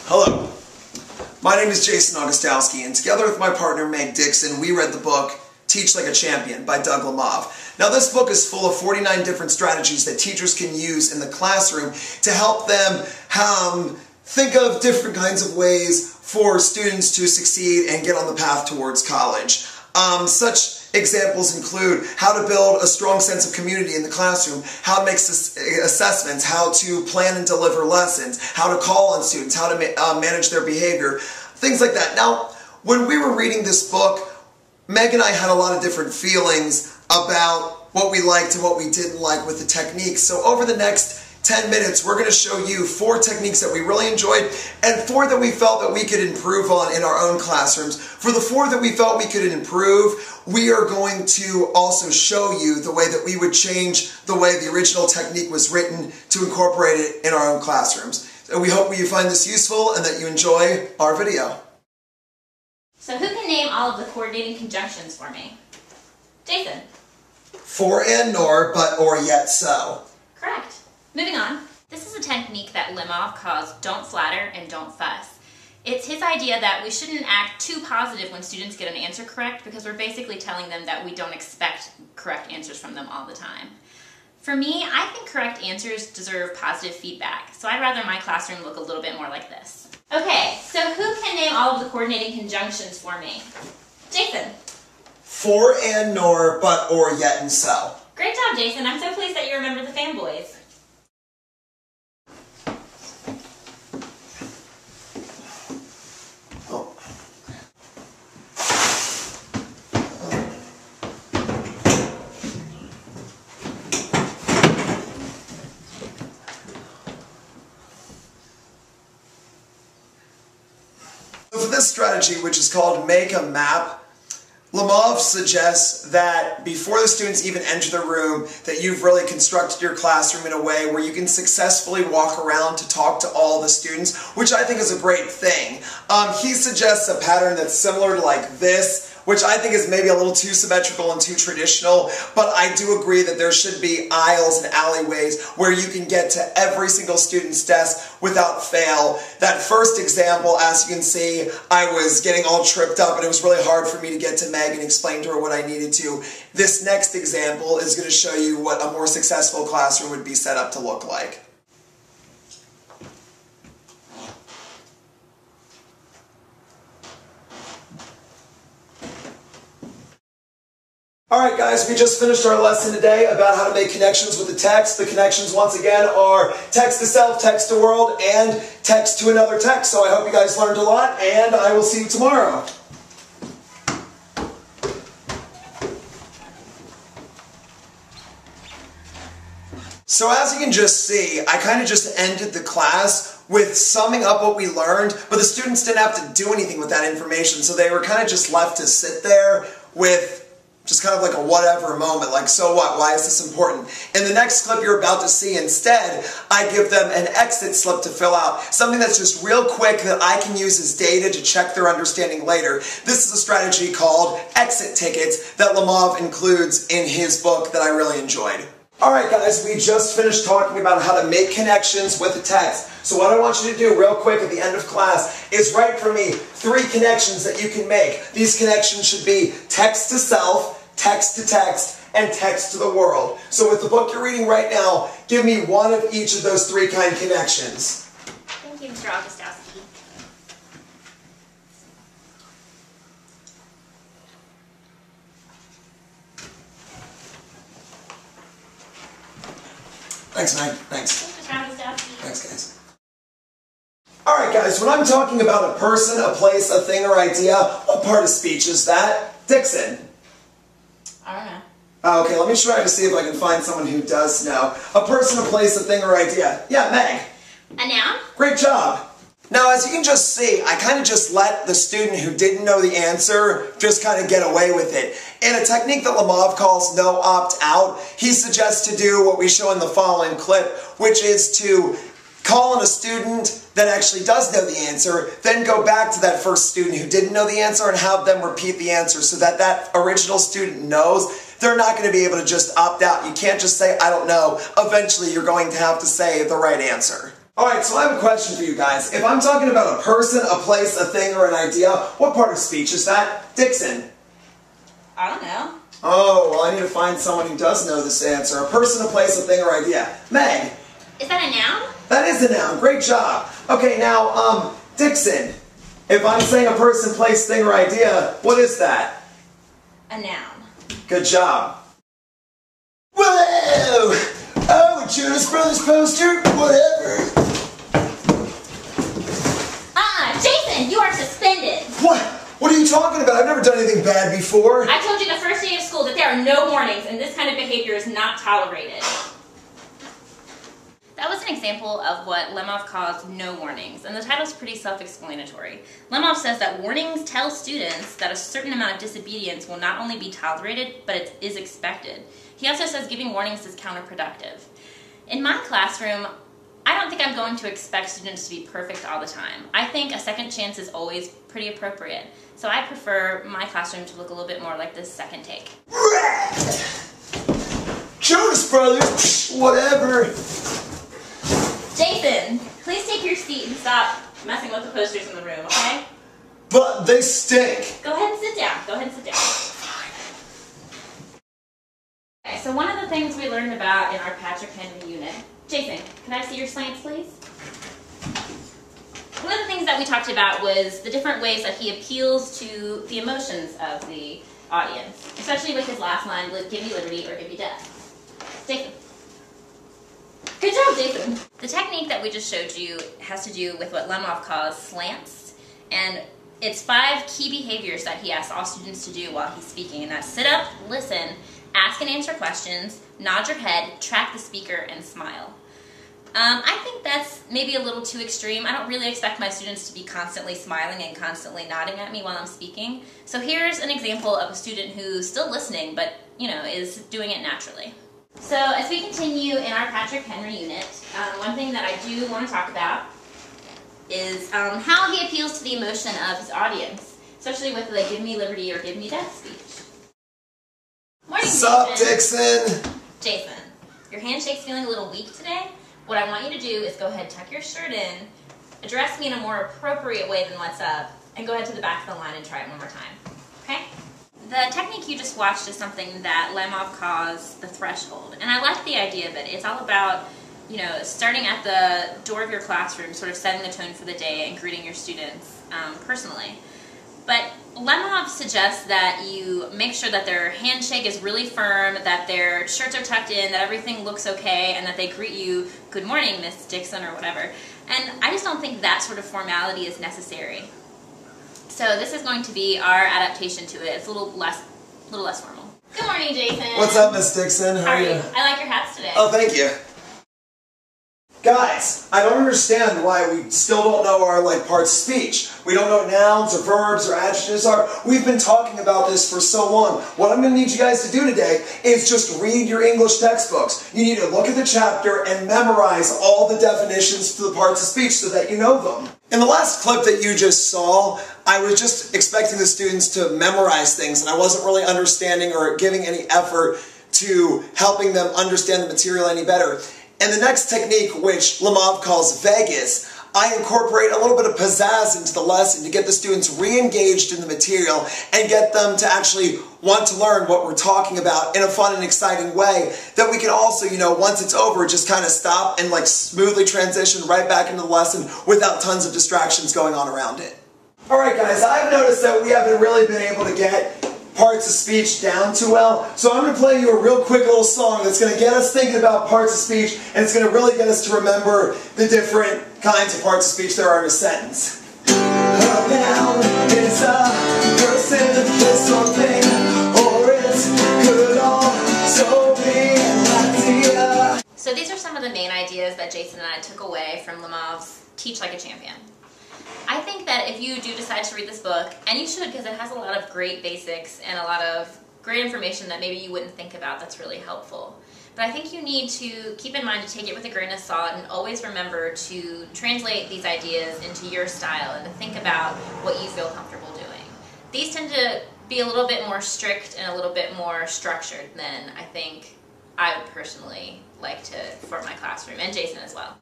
Hello, my name is Jason Augustowski, and together with my partner Meg Dixon, we read the book Teach Like a Champion by Lemov. Now this book is full of 49 different strategies that teachers can use in the classroom to help them think of different kinds of ways for students to succeed and get on the path towards college. Such examples include how to build a strong sense of community in the classroom, how to make assessments, how to plan and deliver lessons, how to call on students, how to manage their behavior, things like that. Now, when we were reading this book, Meg and I had a lot of different feelings about what we liked and what we didn't like with the techniques. So over the next 10 minutes, we're going to show you 4 techniques that we really enjoyed and 4 that we felt that we could improve on in our own classrooms. For the 4 that we felt we could improve, we are going to also show you the way that we would change the way the original technique was written to incorporate it in our own classrooms. And we hope you find this useful and that you enjoy our video. So who can name all of the coordinating conjunctions for me? Jason. For and nor, but, or, yet, so. Correct. Moving on. This is a technique that Lemov calls don't flatter and don't fuss. It's his idea that we shouldn't act too positive when students get an answer correct because we're basically telling them that we don't expect correct answers from them all the time. For me, I think correct answers deserve positive feedback, so I'd rather my classroom look a little bit more like this. Okay, so who can name all of the coordinating conjunctions for me? Jason. For and nor, but, or, yet, and so. Great job, Jason. I'm so pleased that you remember the fanboys. For this strategy, which is called Make a Map, Lemov suggests that before the students even enter the room, that you've really constructed your classroom in a way where you can successfully walk around to talk to all the students, which I think is a great thing. He suggests a pattern that's similar to like this, which I think is maybe a little too symmetrical and too traditional, but I do agree that there should be aisles and alleyways where you can get to every single student's desk without fail. That first example, as you can see, I was getting all tripped up and it was really hard for me to get to Meg and explain to her what I needed to. This next example is going to show you what a more successful classroom would be set up to look like. Alright guys, we just finished our lesson today about how to make connections with the text. The connections once again are text to self, text to world, and text to another text. So I hope you guys learned a lot, and I will see you tomorrow. So as you can just see, I kind of just ended the class with summing up what we learned, but the students didn't have to do anything with that information, so they were kind of just left to sit there with just kind of like a whatever moment, like, so what? Why is this important? In the next clip you're about to see, instead, I give them an exit slip to fill out. Something that's just real quick that I can use as data to check their understanding later. This is a strategy called exit tickets that Lemov includes in his book that I really enjoyed. Alright guys, we just finished talking about how to make connections with the text. So what I want you to do real quick at the end of class is write for me 3 connections that you can make. These connections should be text to self, text to text, and text to the world. So with the book you're reading right now, give me one of each of those 3 kind of connections. Thank you, Mr. Augustowski. Thanks, Meg. Thanks. Thanks, Mr. Augustowski. Thanks, guys. Alright guys, when I'm talking about a person, a place, a thing, or idea, what part of speech is that? Dixon. I don't know. Okay, let me try to see if I can find someone who does know. A person, a place, a thing, or idea. Yeah, Meg. A noun? Great job. Now, as you can just see, I kind of just let the student who didn't know the answer just kind of get away with it. In a technique that Lemov calls no opt-out, he suggests to do what we show in the following clip, which is to call on a student that actually does know the answer, then go back to that first student who didn't know the answer and have them repeat the answer so that that original student knows they're not going to be able to just opt out. You can't just say, I don't know. Eventually, you're going to have to say the right answer. Alright, so I have a question for you guys. If I'm talking about a person, a place, a thing, or an idea, what part of speech is that? Dixon. I don't know. Oh, well, I need to find someone who does know this answer. A person, a place, a thing, or idea. Meg. Is that a noun? That is a noun. Great job. Okay, now, Dixon. If I'm saying a person, place, thing, or idea, what is that? A noun. Good job. Whoa! Oh, Jonas Brothers poster? Whatever. Jason, you are suspended. What? What are you talking about? I've never done anything bad before. I told you the first day of school that there are no warnings and this kind of behavior is not tolerated. That was an example of what Lemov calls no warnings, and the title is pretty self-explanatory. Lemov says that warnings tell students that a certain amount of disobedience will not only be tolerated, but it is expected. He also says giving warnings is counterproductive. In my classroom, I don't think I'm going to expect students to be perfect all the time. I think a second chance is always pretty appropriate. So I prefer my classroom to look a little bit more like this second take. Jonas Brothers, whatever. Jason, please take your seat and stop messing with the posters in the room, okay? But they stink. Go ahead and sit down. Go ahead and sit down. Okay, so one of the things we learned about in our Patrick Henry unit. Jason, can I see your slants, please? One of the things that we talked about was the different ways that he appeals to the emotions of the audience, especially with his last line, give me liberty or give me death. Jason. Good job, Jason. The technique that we just showed you has to do with what Lemov calls slants, and it's 5 key behaviors that he asks all students to do while he's speaking, and that's sit up, listen, ask and answer questions, nod your head, track the speaker, and smile. I think that's maybe a little too extreme. I don't really expect my students to be constantly smiling and constantly nodding at me while I'm speaking. So here's an example of a student who's still listening, but, is doing it naturally. So as we continue in our Patrick Henry unit, one thing that I do want to talk about is how he appeals to the emotion of his audience, especially with the give me liberty or give me death speech. Morning, Sup, Dixon? Jason, your handshake's feeling a little weak today. What I want you to do is go ahead, tuck your shirt in, address me in a more appropriate way than what's up, and go ahead to the back of the line and try it one more time. Okay? The technique you just watched is something that Lemov calls the threshold. And I like the idea of it. It's all about, starting at the door of your classroom, sort of setting the tone for the day and greeting your students personally. But Lemov suggests that you make sure that their handshake is really firm, that their shirts are tucked in, that everything looks okay, and that they greet you, good morning, Miss Dixon, or whatever. And I just don't think that sort of formality is necessary. So this is going to be our adaptation to it. It's a little less formal. Good morning, Jason. What's up, Miss Dixon? How are you? I like your hats today. Oh, thank you. Guys, I don't understand why we still don't know our parts of speech. We don't know what nouns or verbs or adjectives are. We've been talking about this for so long. What I'm going to need you guys to do today is just read your English textbooks. You need to look at the chapter and memorize all the definitions for the parts of speech so that you know them. In the last clip that you just saw, I was just expecting the students to memorize things, and I wasn't really understanding or giving any effort to helping them understand the material any better. And the next technique, which Lemov calls Vegas, I incorporate a little bit of pizzazz into the lesson to get the students re-engaged in the material and get them to actually want to learn what we're talking about in a fun and exciting way that we can also, once it's over, just kind of stop and smoothly transition right back into the lesson without tons of distractions going on around it. Alright guys, I've noticed that we haven't really been able to get parts of speech down too well, so I'm going to play you a real quick little song that's going to get us thinking about parts of speech, and it's going to really get us to remember the different kinds of parts of speech there are in a sentence. A noun is a person, place, or thing, or it could also be an idea. So these are some of the main ideas that Jason and I took away from Lemov's Teach Like a Champion. I think that if you do decide to read this book, and you should because it has a lot of great basics and a lot of great information that maybe you wouldn't think about that's really helpful. But I think you need to keep in mind to take it with a grain of salt and always remember to translate these ideas into your style and to think about what you feel comfortable doing. These tend to be a little bit more strict and a little bit more structured than I think I would personally like to for my classroom, and Jason as well.